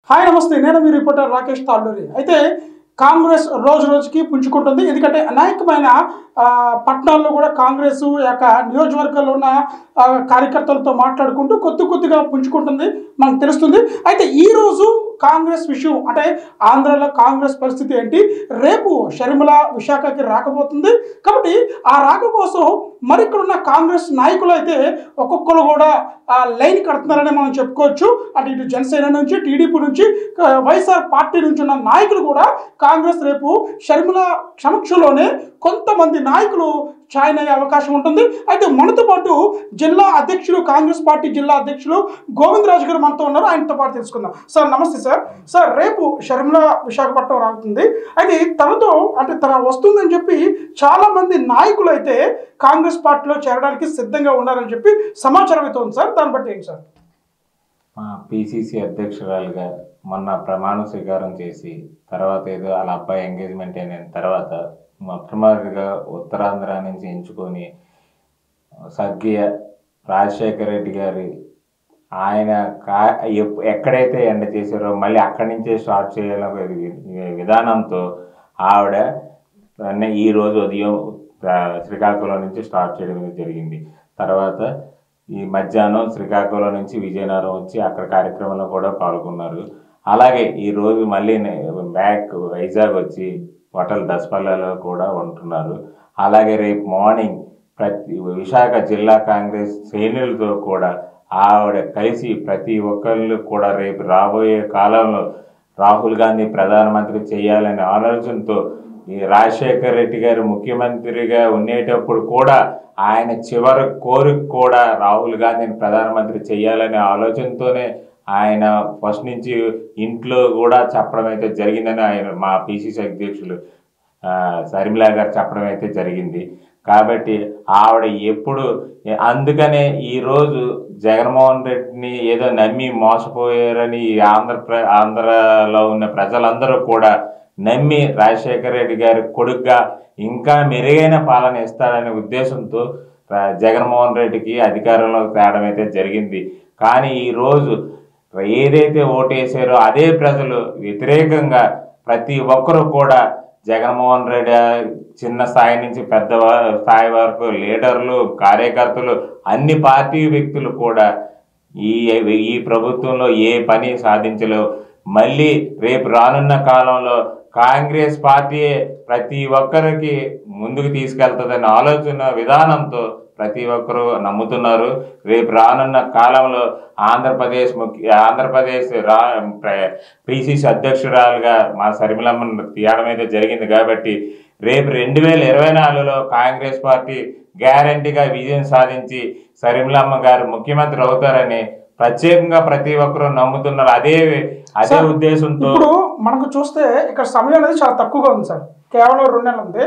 Hi నమస్తే, నేను మీ reporter Rakesh Talluri. అయితే కాంగ్రెస్ రోజు రోజుకి పుంజుకుంటుంది. ఎందుకంటే అనేకమైన పట్టణాల్లో కూడా కాంగ్రెస్ యొక్క నియోజకవర్గాల్లో ఉన్న కార్యకర్తలతో మాట్లాడుకుంటూ కొద్దిగా పుంజుకుంటుంది, మనకు తెలుస్తుంది. అయితే ఈరోజు కాంగ్రెస్ విషయం అంటే ఆంధ్రాలో కాంగ్రెస్ పరిస్థితి ఏంటి, రేపు షర్మిల విశాఖకి రాకపోతుంది కాబట్టి ఆ రాక కోసం మరి ఇక్కడ ఉన్న కాంగ్రెస్ నాయకులు అయితే ఒక్కొక్కరు కూడా లైన్ కడుతున్నారని మనం చెప్పుకోవచ్చు. అటు ఇటు జనసేన నుంచి, టీడీపీ నుంచి, వైఎస్ఆర్ పార్టీ నుంచి ఉన్న నాయకులు కూడా కాంగ్రెస్ రేపు షర్మిల సమక్షంలోనే కొంతమంది నాయకులు జాయిన్ అయ్యే అవకాశం ఉంటుంది. అయితే మనతో పాటు జిల్లా అధ్యక్షులు, కాంగ్రెస్ పార్టీ జిల్లా అధ్యక్షులు గోవిందరాజు గారు మనతో ఉన్నారు. ఆయనతో పాటు తెలుసుకుందాం. సార్ నమస్తే సార్. సార్ రేపు షర్మిల విశాఖపట్నం రావుతుంది. అయితే తనతో అంటే తన వస్తుందని చెప్పి చాలా మంది నాయకులు అయితే కాంగ్రెస్ పార్టీలో చేరడానికి సిద్ధంగా ఉన్నారని చెప్పి సమాచారం అయితే ఉంది సార్. దాన్ని బట్టి ఏంటి సార్? మా పిసిసి అధ్యక్షురాలుగా మొన్న ప్రమాణ స్వీకారం చేసి తర్వాత ఏదో వాళ్ళ అబ్బాయి ఎంగేజ్మెంట్ అయిన తర్వాత మొట్టమొదటిగా ఉత్తరాంధ్ర నుంచి ఎంచుకొని స్వర్గీయ రాజశేఖర రెడ్డి గారి ఆయన ఎక్కడైతే ఎండ చేశారో మళ్ళీ అక్కడి నుంచే స్టార్ట్ చేయాలనే విధానంతో ఆవిడ ఈరోజు ఉదయం శ్రీకాకుళం నుంచి స్టార్ట్ చేయడం జరిగింది. తర్వాత ఈ మధ్యాహ్నం శ్రీకాకుళం నుంచి విజయనగరం వచ్చి అక్కడ కార్యక్రమంలో కూడా పాల్గొన్నారు. అలాగే ఈరోజు మళ్ళీ బ్యాక్ వైజాగ్ వచ్చి హోటల్ దసపల్లలో కూడా ఉంటున్నారు. అలాగే రేపు మార్నింగ్ విశాఖ జిల్లా కాంగ్రెస్ శ్రేణులతో కూడా ఆవిడ కలిసి ప్రతి ఒక్కళ్ళు కూడా రేపు రాబోయే కాలంలో రాహుల్ గాంధీ ప్రధానమంత్రి చేయాలనే ఆలోచనతో ఈ రాజశేఖర్ రెడ్డి గారు ముఖ్యమంత్రిగా ఉండేటప్పుడు కూడా ఆయన చివరి కోరిక కూడా రాహుల్ గాంధీని ప్రధానమంత్రి చేయాలనే ఆలోచనతోనే ఆయన ఫస్ట్ నుంచి ఇంట్లో కూడా చెప్పడం అయితే జరిగిందని ఆయన మా పిసిసి అధ్యక్షులు షర్మిల గారు చెప్పడం అయితే జరిగింది. కాబట్టి ఆవిడ ఎప్పుడు అందుకనే ఈరోజు జగన్మోహన్ రెడ్డిని ఏదో నమ్మి మోసపోయారని ఆంధ్రలో ఉన్న ప్రజలందరూ కూడా నమ్మి రాజశేఖర రెడ్డి గారి కొడుకుగా ఇంకా మెరుగైన పాలన ఇస్తారనే ఉద్దేశంతో జగన్మోహన్ రెడ్డికి అధికారంలోకి తేవడం అయితే జరిగింది. కానీ ఈరోజు ఏదైతే ఓటేసారో అదే ప్రజలు వ్యతిరేకంగా ప్రతి ఒక్కరూ కూడా జగన్మోహన్ రెడ్డి చిన్న స్థాయి నుంచి పెద్ద స్థాయి వరకు లీడర్లు, కార్యకర్తలు, అన్ని పార్టీ వ్యక్తులు కూడా ఈ ప్రభుత్వంలో ఏ పని సాధించలేవు. మళ్ళీ రేపు రానున్న కాలంలో కాంగ్రెస్ పార్టీ ప్రతి ఒక్కరికి ముందుకు తీసుకెళ్తుందనే ఆలోచన విధానంతో ప్రతి ఒక్కరూ నమ్ముతున్నారు. రేపు రానున్న కాలంలో ఆంధ్రప్రదేశ్ పిసిసి అధ్యక్షురాలుగా మా షర్మిలమ్మను తీయడం అయితే జరిగింది. కాబట్టి రేపు 2024లో కాంగ్రెస్ పార్టీ గ్యారంటీగా విజయం సాధించి షర్మిలమ్మ గారు ముఖ్యమంత్రి అవుతారని ప్రత్యేకంగా ప్రతి ఒక్కరూ నమ్ముతున్నారు. అదే ఉద్దేశంతో ఇప్పుడు మనకు చూస్తే ఇక్కడ సమయం అనేది చాలా తక్కువగా ఉంది సార్. కేవలం 2 నెలలు ఉంది.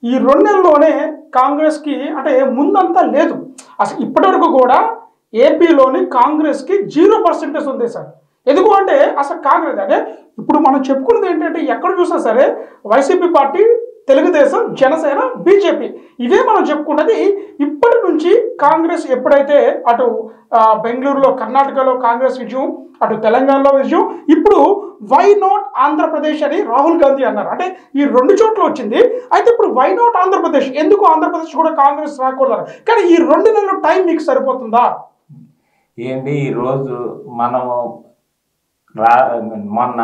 ఈ 2 నెలల్లోనే కాంగ్రెస్కి అంటే ముందంతా లేదు. అసలు ఇప్పటివరకు కూడా ఏపీలోని కాంగ్రెస్కి 0% ఉంది సార్. ఎందుకు అంటే అసలు కాంగ్రెస్ అంటే ఇప్పుడు మనం చెప్పుకున్నది ఏంటంటే ఎక్కడ చూసినా సరే YCP party, Telugu Desam, Janasena, BJP ఇవే మనం చెప్పుకున్నది. ఇప్పటి నుంచి కాంగ్రెస్ ఎప్పుడైతే అటు బెంగళూరులో కర్ణాటకలో కాంగ్రెస్ విజయం, అటు తెలంగాణలో విజయం, ఇప్పుడు వై నాట్ ఆంధ్రప్రదేశ్ అని రాహుల్ గాంధీ అన్నారు. అంటే ఈ 2 చోట్ల వచ్చింది. అయితే ఇప్పుడు వై నాట్ ఆంధ్రప్రదేశ్, ఎందుకు ఆంధ్రప్రదేశ్ కూడా కాంగ్రెస్ రాకూడదు? కానీ ఈ 2 నెలల టైం మీకు సరిపోతుందా? ఏంటి ఈరోజు మనము మొన్న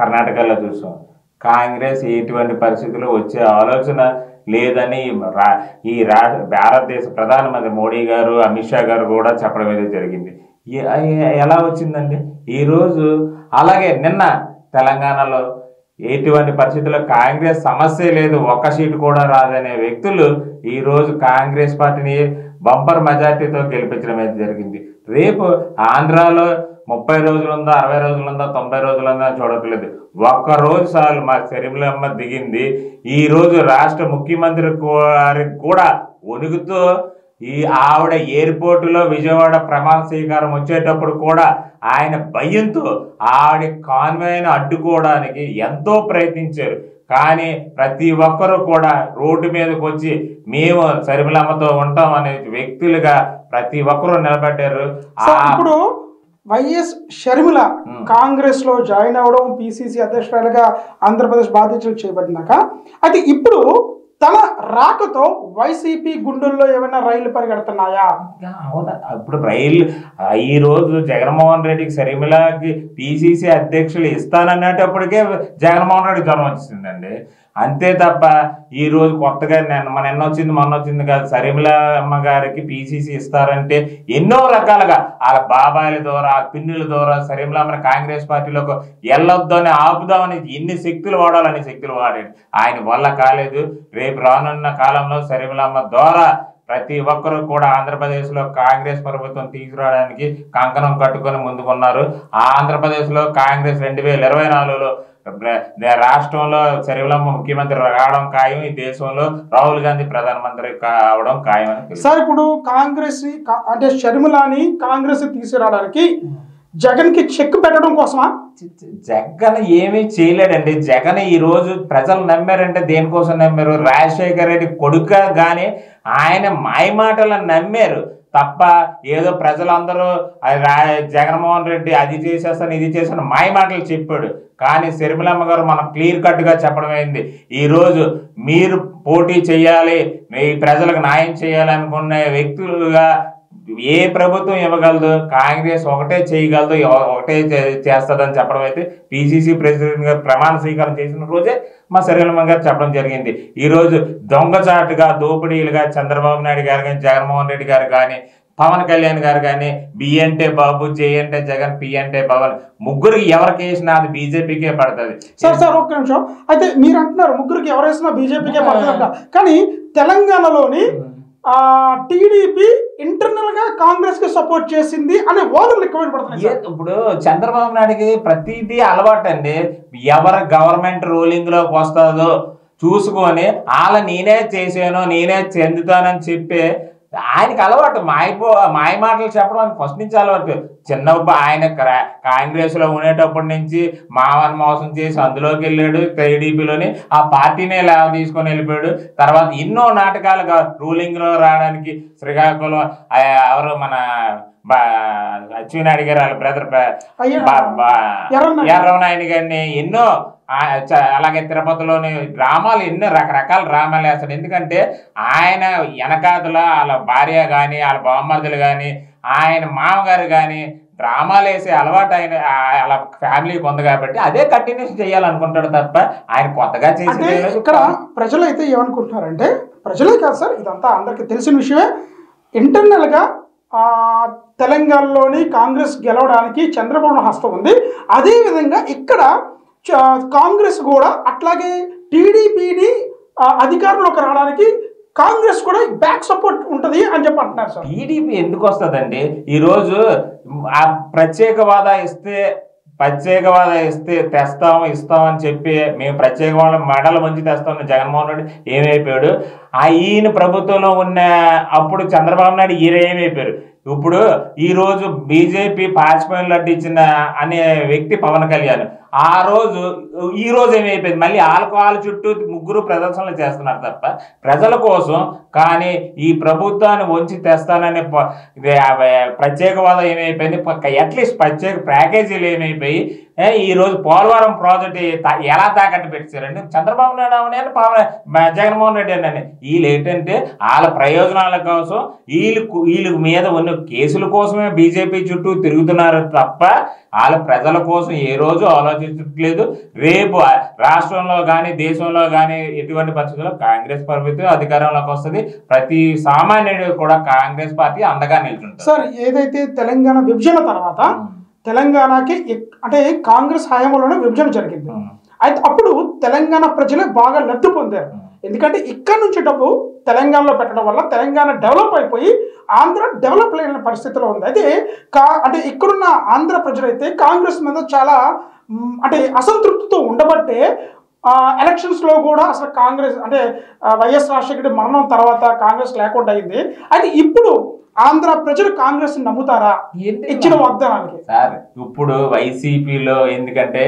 కర్ణాటకలో చూసాం. కాంగ్రెస్ ఎటువంటి పరిస్థితుల్లో వచ్చే ఆలోచన లేదని భారతదేశ ప్రధానమంత్రి మోడీ గారు, అమిత్ షా గారు కూడా చెప్పడం అయితే జరిగింది. ఎలా వచ్చిందండి ఈరోజు? అలాగే నిన్న తెలంగాణలో ఎటువంటి పరిస్థితుల్లో కాంగ్రెస్ సమస్య లేదు, ఒక్క సీటు కూడా రాదనే వ్యక్తులు ఈరోజు కాంగ్రెస్ పార్టీని బంపర్ మెజార్టీతో గెలిపించడం అయితే జరిగింది. రేపు ఆంధ్రాలో 30 రోజులు ఉందా, 60 రోజులు ఉందా, 90 రోజులు ఉందా చూడట్లేదు. ఒక్కరోజు చాలు. మా షర్మిలమ్మ దిగింది. ఈరోజు రాష్ట్ర ముఖ్యమంత్రి గారికి కూడా వణుకుతో ఆవిడ ఎయిర్పోర్టులో విజయవాడ ప్రమాణ స్వీకారం వచ్చేటప్పుడు కూడా ఆయన భయంతో ఆవిడ కాన్వాయ్ని అడ్డుకోవడానికి ఎంతో ప్రయత్నించారు. కానీ ప్రతి ఒక్కరూ కూడా రోడ్డు మీదకి వచ్చి మేము షర్మిలమ్మతో ఉంటాం అనే వ్యక్తులుగా ప్రతి ఒక్కరూ నిలబడ్డారు. ఇప్పుడు వైఎస్ షర్మిల కాంగ్రెస్ లో జాయిన్ అవ్వడం, పిసిసి అధ్యక్షురాలుగా ఆంధ్రప్రదేశ్ బాధ్యతలు చేపట్టినాక అయితే ఇప్పుడు తన రాకతో వైసీపీ గుండెల్లో ఏమైనా రైళ్లు పరిగెడుతున్నాయా? అవునా, ఇప్పుడు రైలు ఈ రోజు జగన్మోహన్ రెడ్డికి షర్మిలకి పిసిసి అధ్యక్షులు ఇస్తాననేటప్పటికే జగన్మోహన్ రెడ్డి జ్వరం వచ్చిందండి. అంతే తప్ప ఈ రోజు కొత్తగా మొన్న వచ్చింది కాదు. షర్మిల అమ్మ గారికి పిసిసి ఇస్తారంటే ఎన్నో రకాలుగా వాళ్ళ బాబాయిల ద్వారా, ఆ పిన్నుల ద్వారా షర్మిల అమ్మని కాంగ్రెస్ పార్టీలోకి వెళ్ళొద్దు అని ఆపుదామని ఎన్ని శక్తులు వాడాలని శక్తులు వాడాడు. ఆయన వల్ల కాలేదు. రేపు రానున్న కాలంలో షర్మిల అమ్మ ద్వారా ప్రతి ఒక్కరూ కూడా ఆంధ్రప్రదేశ్లో కాంగ్రెస్ ప్రభుత్వం తీసుకురావడానికి కంకణం కట్టుకొని ముందుకున్నారు. ఆ ఆంధ్రప్రదేశ్లో కాంగ్రెస్ 2024లో రాష్ట్రంలో షర్మిలమ్మ ముఖ్యమంత్రి రావడం ఖాయం. ఈ దేశంలో రాహుల్ గాంధీ ప్రధానమంత్రి కావడం ఖాయం అని. సార్, ఇప్పుడు కాంగ్రెస్ అంటే షర్మిలాని కాంగ్రెస్ తీసుకురావడానికి జగన్ కి చెక్ పెట్టడం కోసమా? జగన్ ఏమీ చేయలేడండి. జగన్ ఈ రోజు ప్రజలు నమ్మారంటే దేనికోసం నమ్మారు? రాజశేఖర రెడ్డి కొడుక గాని ఆయన మాయమాటలను నమ్మారు తప్ప ఏదో ప్రజలందరూ జగన్మోహన్ రెడ్డి అది చేసేస్తాను ఇది చేస్తాను మాయమాటలు చెప్పాడు. కానీ షర్మిలమ్మ గారు మనం క్లియర్ కట్గా చెప్పడం అయింది. ఈరోజు మీరు పోటీ చేయాలి, మీ ప్రజలకు న్యాయం చేయాలనుకునే వ్యక్తులుగా ఏ ప్రభుత్వం ఇవ్వగలదు? కాంగ్రెస్ ఒకటే చేయగలదు, ఒకటే చేస్తుందని చెప్పడం అయితే పిసిసి ప్రెసిడెంట్ గారు ప్రమాణ స్వీకారం చేసిన రోజే మా షర్మిలమ్మ గారు చెప్పడం జరిగింది. ఈరోజు దొంగచాటుగా దోపిడీలుగా చంద్రబాబు నాయుడు గారు కానీ, జగన్మోహన్ రెడ్డి గారు కానీ, పవన్ కళ్యాణ్ గారు కానీ బి అంటే బాబు, జే అంటే జగన్, పి అంటే పవన్, ముగ్గురికి ఎవరికి వేసినా అది బీజేపీకే పడుతుంది. సార్ ఒక్క నిమిషం. అయితే మీరు అంటున్నారు ముగ్గురికి ఎవరు వేసినా బీజేపీకే పడుతుంది, కానీ తెలంగాణలోని టీడీపీ ఇంటర్నల్ గా కాంగ్రెస్ కి సపోర్ట్ చేసింది అనే వాదనలు ఎక్కువ పడుతున్నాయి. ఇప్పుడు చంద్రబాబు నాయుడుకి ప్రతిదీ అలవాటు అండి. ఎవరి గవర్నమెంట్ రూలింగ్ లోకి వస్తుందో చూసుకొని వాళ్ళ నేనే చేసాను, నేనే చెందుతానని చెప్పి ఆయనకి అలవాటు. మాయ మాటలు చెప్పడానికి ఫస్ట్ నుంచి అలవాటు. చిన్నప్పుడు ఆయన కాంగ్రెస్ లో ఉండేటప్పటి నుంచి మావని మోసం చేసి అందులోకి వెళ్ళాడు. టీడీపీలోని ఆ పార్టీనే లేవ తీసుకొని వెళ్ళిపోయాడు. తర్వాత ఎన్నో నాటకాలుగా రూలింగ్ లో రావడానికి శ్రీకాకుళం ఎవరు మన అచ్చెన్నాయుడు గారు వాళ్ళ బ్రదర్ ఎర్రనాయుడు గారిని ఎన్నో, అలాగే తిరుపతిలోని డ్రామాలు ఎన్నో రకరకాల డ్రామాలు వేస్తాడు. ఎందుకంటే ఆయన వెనకాతల వాళ్ళ భార్య కానీ, వాళ్ళ బామ్మర్దులు కానీ, ఆయన మామగారు కానీ డ్రామాలు వేసే అలవాటు ఆయన వాళ్ళ ఫ్యామిలీకి ఉంది కాబట్టి అదే కంటిన్యూషన్ చేయాలనుకుంటాడు తప్ప ఆయన కొత్తగా చేసి. ఇక్కడ ప్రజలు అయితే ఏమనుకుంటున్నారంటే, ప్రజలే కాదు సార్, ఇదంతా అందరికీ తెలిసిన విషయమే, ఇంటర్నల్ గా తెలంగాణలోని కాంగ్రెస్ గెలవడానికి చంద్రబాబు హస్తం ఉంది. అదేవిధంగా ఇక్కడ కాంగ్రెస్ కూడా అట్లాగే టీడీపీని అధికారంలోకి రావడానికి కాంగ్రెస్ కూడా బ్యాక్ సపోర్ట్ ఉంటుంది అని చెప్పి అంటున్నారు సార్. టీడీపీ ఎందుకు వస్తుందండి? ఈరోజు ఆ ప్రత్యేకవాద ఇస్తే ఇస్తామని చెప్పి మేము ప్రత్యేకవాద మెడల మంచి తెస్తామని జగన్మోహన్ రెడ్డి ఏమైపోయాడు? ఈయన ప్రభుత్వంలో ఉన్న అప్పుడు చంద్రబాబు నాయుడు ఈయన ఏమైపోయారు? ఇప్పుడు ఈరోజు బీజేపీ పాచిపోయిన లడ్డు ఇచ్చిన అనే వ్యక్తి పవన్ కళ్యాణ్. ఈ రోజు ఏమైపోయింది? మళ్ళీ ఆల్కహాల్ చుట్టూ ముగ్గురు ప్రదర్శనలు చేస్తున్నారు తప్ప ప్రజల కోసం. కానీ ఈ ప్రభుత్వాన్ని వంచి తెస్తాననే ప్రత్యేకవాదం ఏమైపోయింది? అట్లీస్ట్ ప్రత్యేక ప్యాకేజీలు ఏమైపోయి ఈరోజు పోలవరం ప్రాజెక్ట్ ఎలా తాకట్టు పెట్టారండి? చంద్రబాబు నాయుడు అవని జగన్మోహన్ రెడ్డి అని. వీళ్ళు ఏంటంటే వాళ్ళ ప్రయోజనాల కోసం వీళ్ళ మీద ఉన్న కేసుల కోసమే బీజేపీ చుట్టూ తిరుగుతున్నారు తప్ప వాళ్ళ ప్రజల కోసం ఏ రోజు ఆలోచించట్లేదు. రేపు రాష్ట్రంలో కానీ దేశంలో కానీ ఎటువంటి పరిస్థితుల్లో కాంగ్రెస్ ప్రభుత్వం అధికారంలోకి వస్తుంది. ప్రతి సామాన్యుడు కూడా కాంగ్రెస్ పార్టీ అండగా నిల్చుంటుంది. సార్, ఏదైతే తెలంగాణ విభజన తర్వాత తెలంగాణకి అంటే కాంగ్రెస్ హయాంలోనే విభజన జరిగింది. అయితే అప్పుడు తెలంగాణ ప్రజలే బాగా లబ్ధి పొందారు. ఎందుకంటే ఇక్కడ నుంచి డబ్బు తెలంగాణలో పెట్టడం వల్ల తెలంగాణ డెవలప్ అయిపోయి ఆంధ్ర డెవలప్ అయిన పరిస్థితిలో ఉంది. అయితే అంటే ఇక్కడున్న ఆంధ్ర ప్రజలైతే కాంగ్రెస్ మీద చాలా అంటే అసంతృప్తితో ఉండబట్టే ఎలక్షన్స్ లో కూడా అసలు కాంగ్రెస్ అంటే వైఎస్ రాజశేఖర మరణం తర్వాత కాంగ్రెస్ లేకుండా అయింది. అయితే ఇప్పుడు ఆంధ్ర ప్రజలు కాంగ్రెస్ నమ్ముతారా ఇచ్చిన వాగ్దానానికి? సార్, ఇప్పుడు వైసీపీలో ఎందుకంటే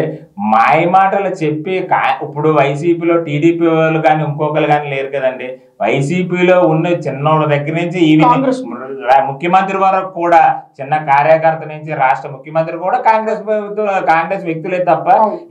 మాయ మాటలు చెప్పి ఇప్పుడు వైసీపీలో టీడీపీ వాళ్ళు కానీ ఇంకొకరు కానీ లేరు కదండి. వైసీపీలో ఉన్న చిన్నోళ్ళ దగ్గర నుంచి ఈవెన్ కాంగ్రెస్ ముఖ్యమంత్రి వరకు కూడా, చిన్న కార్యకర్త నుంచి రాష్ట్ర ముఖ్యమంత్రి కూడా కాంగ్రెస్ వ్యక్తులే తప్ప.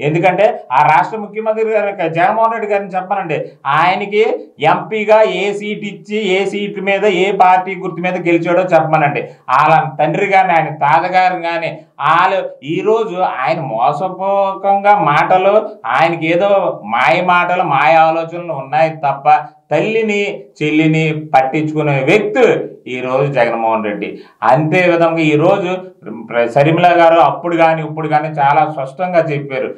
ఎందుకంటే ఆ రాష్ట్ర ముఖ్యమంత్రి గారు జగన్మోహన్ రెడ్డి గారిని చెప్పానండి, ఆయనకి ఎంపీగా ఏ సీట్ ఇచ్చి ఏ సీట్ మీద ఏ పార్టీ గుర్తు మీద గెలిచాడో చెప్పమనండి. వాళ్ళ తండ్రి కానీ ఆయన తాతగారు కానీ వాళ్ళు ఈరోజు ఆయన మోసపూర్వకంగా మాటలు, ఆయనకి ఏదో మాయ మాటలు మాయ ఆలోచనలు ఉన్నాయి తప్ప తల్లిని చెల్లిని పట్టించుకునే వ్యక్తి ఈరోజు జగన్మోహన్ రెడ్డి. అంతే విధంగా ఈరోజు షర్మిల గారు అప్పుడు కానీ ఇప్పుడు కానీ చాలా స్పష్టంగా చెప్పారు,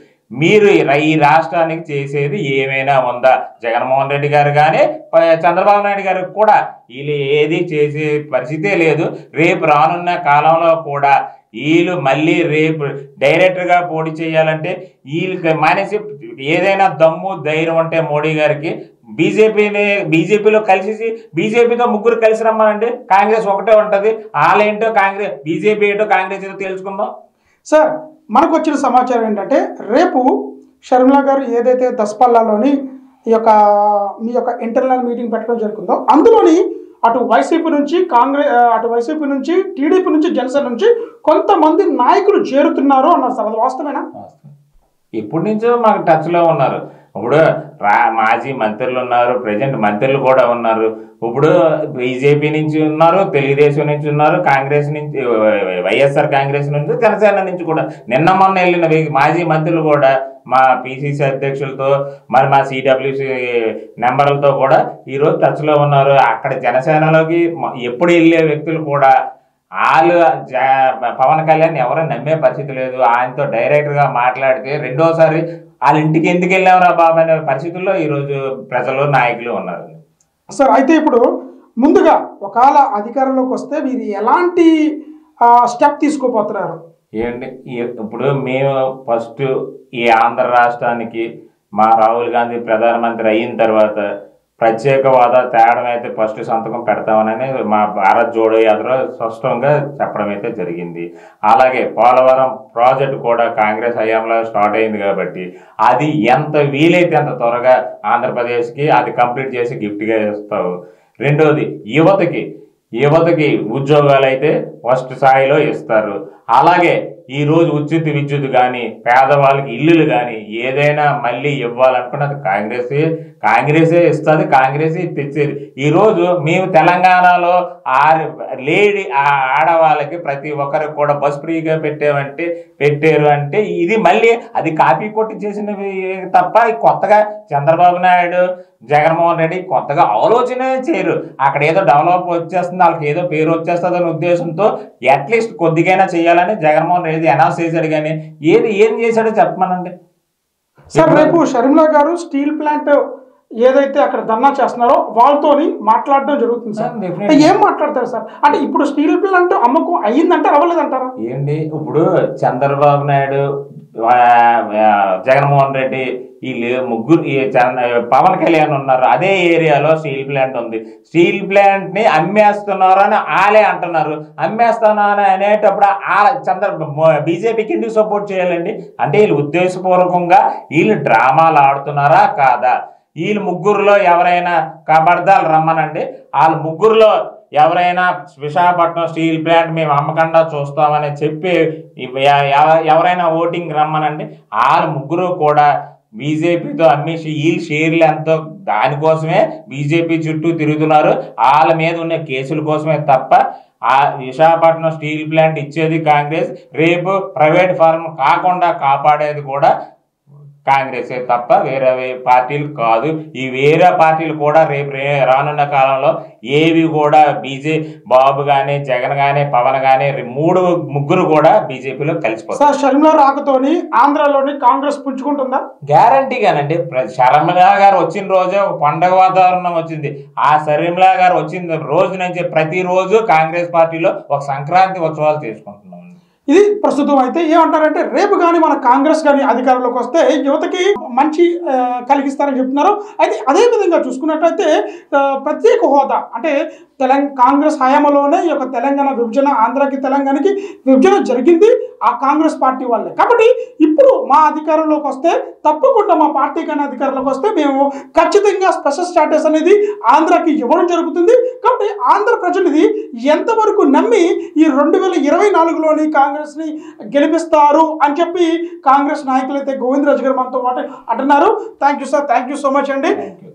మీరు ఈ రాష్ట్రానికి చేసేది ఏమైనా ఉందా? జగన్మోహన్ రెడ్డి గారు కానీ చంద్రబాబు నాయుడు గారికి కూడా వీళ్ళు ఏది చేసే పరిస్థితే లేదు. రేపు రానున్న కాలంలో కూడా వీళ్ళు మళ్ళీ రేపు డైరెక్టర్గా పోటీ చేయాలంటే వీళ్ళకి మానేసి ఏదైనా దమ్ము ధైర్యం ఉంటే మోడీ గారికి బీజేపీలో కలిసి బీజేపీతో ముగ్గురు కలిసి రమ్మనండి, కాంగ్రెస్ ఒకటే ఉంటుంది. వాళ్ళేంటో కాంగ్రెస్ బీజేపీ ఏంటో కాంగ్రెస్ ఏదో తెలుసుకుందాం. సార్ మనకు వచ్చిన సమాచారం ఏంటంటే రేపు షర్మిల గారు ఏదైతే దసపల్లాలోని ఈ యొక్క మీ యొక్క ఇంటర్నల్ మీటింగ్ పెట్టడం జరుగుతుందో అందులోని అటు వైసీపీ నుంచి అటు వైసీపీ నుంచి టీడీపీ నుంచి జనసేన నుంచి కొంతమంది నాయకులు చేరుతున్నారు అన్నారు సార్, అది వాస్తవేనా? ఇప్పటి నుంచో మాకు టచ్లో ఉన్నారు. ఇప్పుడు మాజీ మంత్రులు ఉన్నారు, ప్రజెంట్ మంత్రులు కూడా ఉన్నారు. ఇప్పుడు బీజేపీ నుంచి ఉన్నారు, తెలుగుదేశం నుంచి ఉన్నారు, కాంగ్రెస్ నుంచి వైఎస్ఆర్ కాంగ్రెస్ నుంచి జనసేన నుంచి కూడా నిన్న మొన్న వెళ్ళిన మాజీ మంత్రులు కూడా మా పిసిసి అధ్యక్షులతో మరి మా సిడబ్ల్యూసి నెంబర్లతో కూడా ఈరోజు టచ్లో ఉన్నారు. అక్కడ జనసేనలోకి ఎప్పుడు వెళ్ళే వ్యక్తులు కూడా వాళ్ళు పవన్ కళ్యాణ్ ఎవరో నమ్మే పరిస్థితి లేదు. ఆయనతో డైరెక్ట్గా మాట్లాడితే రెండోసారి వాళ్ళ ఇంటికి ఎందుకు వెళ్ళామరా బాబు అనే పరిస్థితుల్లో ఈరోజు ప్రజలు నాయకులు ఉన్నారు. సార్ అయితే ఇప్పుడు ముందుగా ఒకవేళ అధికారంలోకి వస్తే మీరు ఎలాంటి స్టెప్ తీసుకోపోతున్నారు? ఏంటి ఇప్పుడు మేము ఫస్ట్ ఈ ఆంధ్ర రాష్ట్రానికి మా రాహుల్ గాంధీ ప్రధానమంత్రి అయిన తర్వాత ప్రత్యేక హోదా తేడం అయితే ఫస్ట్ సంతకం పెడతామని మా భారత్ జోడో యాత్ర స్పష్టంగా చెప్పడం అయితే జరిగింది. అలాగే పోలవరం ప్రాజెక్టు కూడా కాంగ్రెస్ హయాంలో స్టార్ట్ అయింది కాబట్టి అది ఎంత వీలైతే అంత త్వరగా ఆంధ్రప్రదేశ్కి అది కంప్లీట్ చేసి గిఫ్ట్గా ఇస్తావు. రెండోది యువతకి ఉద్యోగాలు అయితే ఫస్ట్ స్థాయిలో ఇస్తారు. అలాగే ఈరోజు ఉచిత విద్యుత్ కానీ పేదవాళ్ళకి ఇల్లులు కానీ ఏదైనా మళ్ళీ ఇవ్వాలనుకున్నది కాంగ్రెసే ఇస్తుంది, కాంగ్రెసే తెచ్చేది. ఈరోజు మేము తెలంగాణలో ఆడవాళ్ళకి ప్రతి ఒక్కరికి కూడా బస్ ఫ్రీగా పెట్టారు అంటే ఇది మళ్ళీ అది కాపీ కొట్టి చేసినవి తప్ప కొత్తగా చంద్రబాబు నాయుడు జగన్మోహన్ రెడ్డి కొత్తగా ఆలోచనే చేయరు. అక్కడ ఏదో డెవలప్ వచ్చేస్తుంది, వాళ్ళకి ఏదో పేరు వచ్చేస్తుంది అనే ఉద్దేశంతో అట్లీస్ట్ కొద్దిగైనా చేయాలని జగన్మోహన్ రెడ్డి అనౌన్స్ చేశాడు. కానీ ఏం చేశాడో చెప్పమనండి. సార్ రేపు షర్మిల గారు స్టీల్ ప్లాంట్ ఏదైతే అక్కడ ధర్నా చేస్తున్నారో వాళ్ళతోని మాట్లాడడం జరుగుతుంది సార్. ఏం మాట్లాడతారు సార్? అంటే ఇప్పుడు స్టీల్ ప్లాంట్ అమ్మకం అయ్యిందంటారా అవ్వలేదంటారా? ఏంటి ఇప్పుడు చంద్రబాబు నాయుడు జగన్మోహన్ రెడ్డి వీళ్ళు ముగ్గురు పవన్ కళ్యాణ్ ఉన్నారు, అదే ఏరియాలో స్టీల్ ప్లాంట్ ఉంది. స్టీల్ ప్లాంట్ ని అమ్మేస్తున్నారు అని వాళ్ళే అంటున్నారు. అమ్మేస్తున్నారు అనేటప్పుడు బీజేపీకి ఎందుకు సపోర్ట్ చేయాలండి? అంటే వీళ్ళు ఉద్దేశపూర్వకంగా వీళ్ళు డ్రామాలు ఆడుతున్నారా కాదా? వీళ్ళు ముగ్గురులో ఎవరైనా కబర్దాలు రమ్మనండి, వాళ్ళ ముగ్గురులో ఎవరైనా విశాఖపట్నం స్టీల్ ప్లాంట్ మేము అమ్మకుండా చూస్తామని చెప్పి ఎవరైనా ఓటింగ్ రమ్మనండి. వాళ్ళ ముగ్గురు కూడా బీజేపీతో అమ్మేసి వీళ్ళు షేర్లు ఎంతో దానికోసమే బీజేపీ చుట్టూ తిరుగుతున్నారు. వాళ్ళ మీద ఉన్న కేసుల కోసమే తప్ప ఆ విశాఖపట్నం స్టీల్ ప్లాంట్ ఇచ్చేది కాంగ్రెస్, రేపు ప్రైవేట్ ఫార్మ్ కాకుండా కాపాడేది కూడా కాంగ్రెసే తప్ప వేరే పార్టీలు కాదు. ఈ వేరే పార్టీలు కూడా రేపు రానున్న కాలంలో ఏవి కూడా బాబు కానీ జగన్ కానీ పవన్ కానీ ముగ్గురు కూడా బీజేపీలో కలిసిపోతారు. షర్మిల రాకతోని ఆంధ్రాలోని కాంగ్రెస్ పుంజుకుంటుందా? గ్యారంటీగానండి. షర్మిల గారు వచ్చిన రోజే ఒక పండగ వాతావరణం వచ్చింది. ఆ షర్మిల గారు వచ్చిన రోజు నుంచి ప్రతిరోజు కాంగ్రెస్ పార్టీలో ఒక సంక్రాంతి ఉత్సవాలు చేసుకుంటున్నాం. ఇది ప్రస్తుతం అయితే ఏమంటారంటే రేపు కానీ మన కాంగ్రెస్ కానీ అధికారంలోకి వస్తే యువతకి మంచి కలిగిస్తారని చెప్తున్నారు. అయితే అదేవిధంగా చూసుకున్నట్లయితే ప్రత్యేక హోదా అంటే కాంగ్రెస్ హయాంలోనే ఈ యొక్క తెలంగాణ విభజన, ఆంధ్రాకి తెలంగాణకి విభజన జరిగింది ఆ కాంగ్రెస్ పార్టీ వాళ్ళే. కాబట్టి ఇప్పుడు మా అధికారంలోకి వస్తే, తప్పకుండా మా పార్టీ కానీ అధికారంలోకి వస్తే మేము ఖచ్చితంగా స్పెషల్ స్టాటస్ అనేది ఆంధ్రాకి ఇవ్వడం జరుగుతుంది. కాబట్టి ఆంధ్ర ప్రజలు ఇది ఎంతవరకు నమ్మి ఈ 2024లోని కాంగ్రెస్ని గెలిపిస్తారు అని చెప్పి కాంగ్రెస్ నాయకులు అయితే గోవిందరాజు గారు మనతో మాట అంటున్నారు. Thank you sir, thank you so much అండి. Thank you.